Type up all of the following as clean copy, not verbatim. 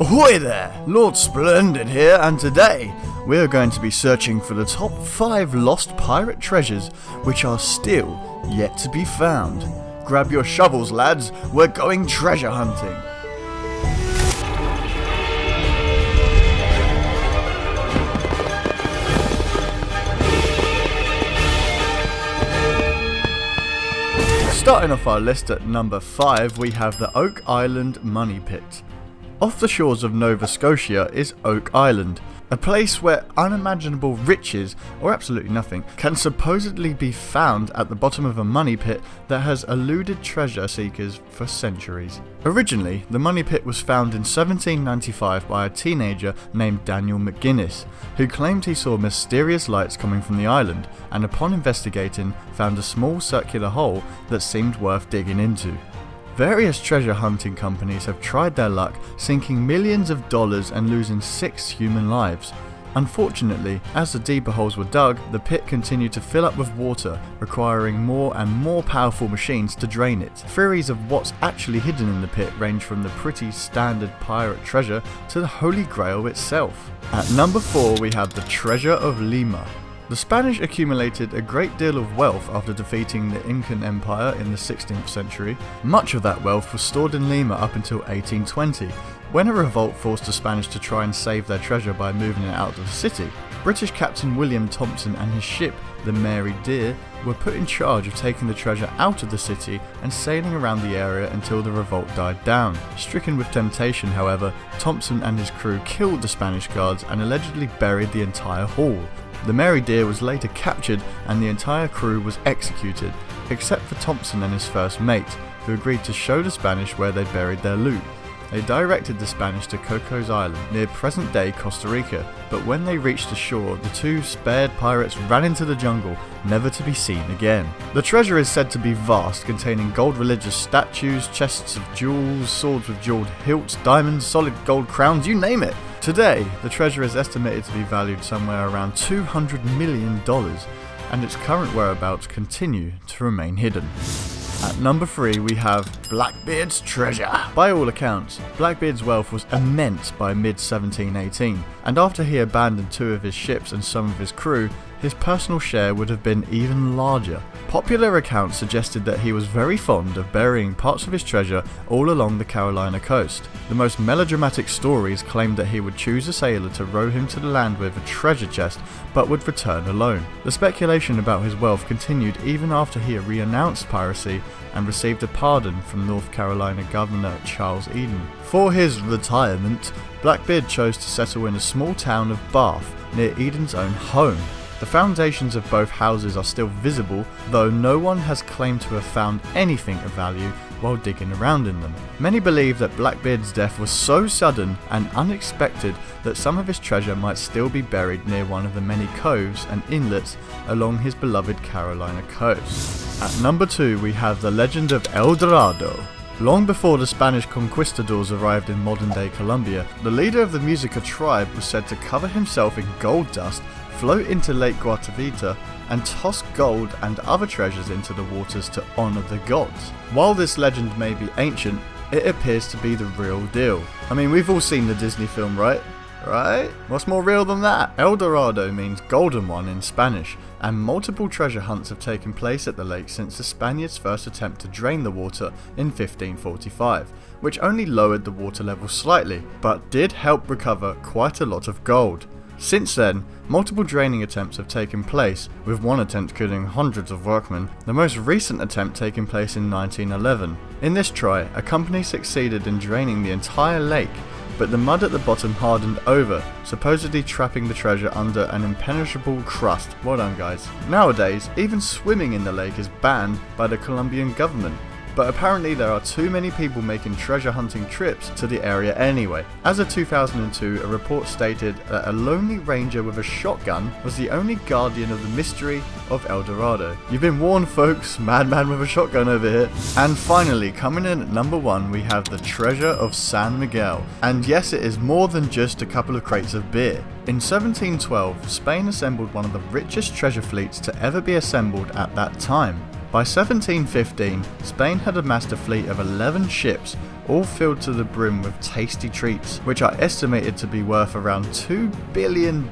Ahoy there! Lord Splendid here, and today we are going to be searching for the top 5 lost pirate treasures which are still yet to be found. Grab your shovels, lads, we're going treasure hunting! Starting off our list at number 5, we have the Oak Island Money Pit. Off the shores of Nova Scotia is Oak Island, a place where unimaginable riches, or absolutely nothing, can supposedly be found at the bottom of a money pit that has eluded treasure seekers for centuries. Originally, the money pit was found in 1795 by a teenager named Daniel McGuinness, who claimed he saw mysterious lights coming from the island, and upon investigating, found a small circular hole that seemed worth digging into. Various treasure hunting companies have tried their luck, sinking millions of dollars and losing 6 human lives. Unfortunately, as the deeper holes were dug, the pit continued to fill up with water, requiring more and more powerful machines to drain it. Theories of what's actually hidden in the pit range from the pretty standard pirate treasure to the Holy Grail itself. At number 4 we have the Treasure of Lima. The Spanish accumulated a great deal of wealth after defeating the Incan Empire in the 16th century. Much of that wealth was stored in Lima up until 1820, when a revolt forced the Spanish to try and save their treasure by moving it out of the city. British Captain William Thompson and his ship, the Mary Dear, were put in charge of taking the treasure out of the city and sailing around the area until the revolt died down. Stricken with temptation, however, Thompson and his crew killed the Spanish guards and allegedly buried the entire haul. The Mary Dear was later captured and the entire crew was executed, except for Thompson and his first mate, who agreed to show the Spanish where they buried their loot. They directed the Spanish to Cocos Island, near present-day Costa Rica, but when they reached the shore, the 2 spared pirates ran into the jungle, never to be seen again. The treasure is said to be vast, containing gold religious statues, chests of jewels, swords with jeweled hilts, diamonds, solid gold crowns, you name it! Today, the treasure is estimated to be valued somewhere around $200 million, and its current whereabouts continue to remain hidden. At number 3 we have Blackbeards Treasure. By all accounts, Blackbeard's wealth was immense by mid-1718, and after he abandoned 2 of his ships and some of his crew, his personal share would have been even larger. Popular accounts suggested that he was very fond of burying parts of his treasure all along the Carolina coast. The most melodramatic stories claimed that he would choose a sailor to row him to the land with a treasure chest, but would return alone. The speculation about his wealth continued even after he renounced piracy and received a pardon from North Carolina Governor Charles Eden. For his retirement, Blackbeard chose to settle in a small town of Bath, near Eden's own home. The foundations of both houses are still visible, though no one has claimed to have found anything of value while digging around in them. Many believe that Blackbeard's death was so sudden and unexpected that some of his treasure might still be buried near one of the many coves and inlets along his beloved Carolina coast. At number 2 we have the legend of El Dorado. Long before the Spanish conquistadors arrived in modern-day Colombia, the leader of the Muisca tribe was said to cover himself in gold dust, float into Lake Guatavita, and toss gold and other treasures into the waters to honour the gods. While this legend may be ancient, it appears to be the real deal. I mean, we've all seen the Disney film, right? Right? What's more real than that? El Dorado means golden one in Spanish, and multiple treasure hunts have taken place at the lake since the Spaniards' first attempt to drain the water in 1545, which only lowered the water level slightly, but did help recover quite a lot of gold. Since then, multiple draining attempts have taken place, with one attempt killing hundreds of workmen, the most recent attempt taking place in 1911. In this try, a company succeeded in draining the entire lake, but the mud at the bottom hardened over, supposedly trapping the treasure under an impenetrable crust. Well done, guys. Nowadays, even swimming in the lake is banned by the Colombian government, but apparently there are too many people making treasure hunting trips to the area anyway. As of 2002, a report stated that a lonely ranger with a shotgun was the only guardian of the mystery of El Dorado. You've been warned, folks, madman with a shotgun over here. And finally, coming in at number 1 we have the Treasure of San Miguel. And yes, it is more than just a couple of crates of beer. In 1712, Spain assembled one of the richest treasure fleets to ever be assembled at that time. By 1715, Spain had amassed a fleet of 11 ships, all filled to the brim with tasty treats, which are estimated to be worth around $2 billion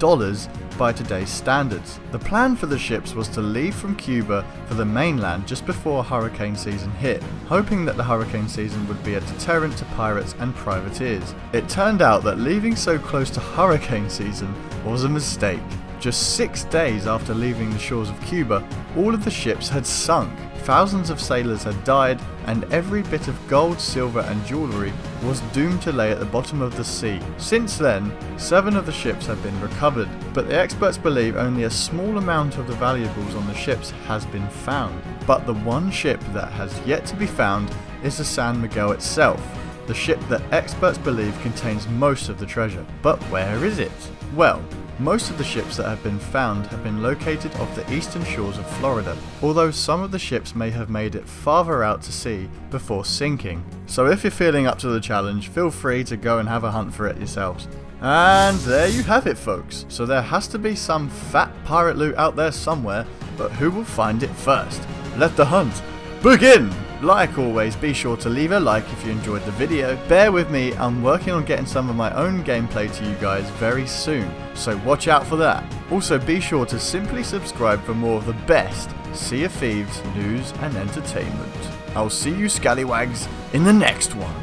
by today's standards. The plan for the ships was to leave from Cuba for the mainland just before hurricane season hit, hoping that the hurricane season would be a deterrent to pirates and privateers. It turned out that leaving so close to hurricane season was a mistake. Just 6 days after leaving the shores of Cuba, all of the ships had sunk. Thousands of sailors had died, and every bit of gold, silver and jewellery was doomed to lay at the bottom of the sea. Since then, 7 of the ships have been recovered, but the experts believe only a small amount of the valuables on the ships has been found. But the one ship that has yet to be found is the San Miguel itself, the ship that experts believe contains most of the treasure. But where is it? Well, most of the ships that have been found have been located off the eastern shores of Florida, although some of the ships may have made it farther out to sea before sinking. So if you're feeling up to the challenge, feel free to go and have a hunt for it yourselves. And there you have it, folks. So there has to be some fat pirate loot out there somewhere, but who will find it first? Let the hunt begin! Like always, be sure to leave a like if you enjoyed the video. Bear with me, I'm working on getting some of my own gameplay to you guys very soon, so watch out for that. Also, be sure to simply subscribe for more of the best Sea of Thieves news and entertainment. I'll see you scallywags in the next one.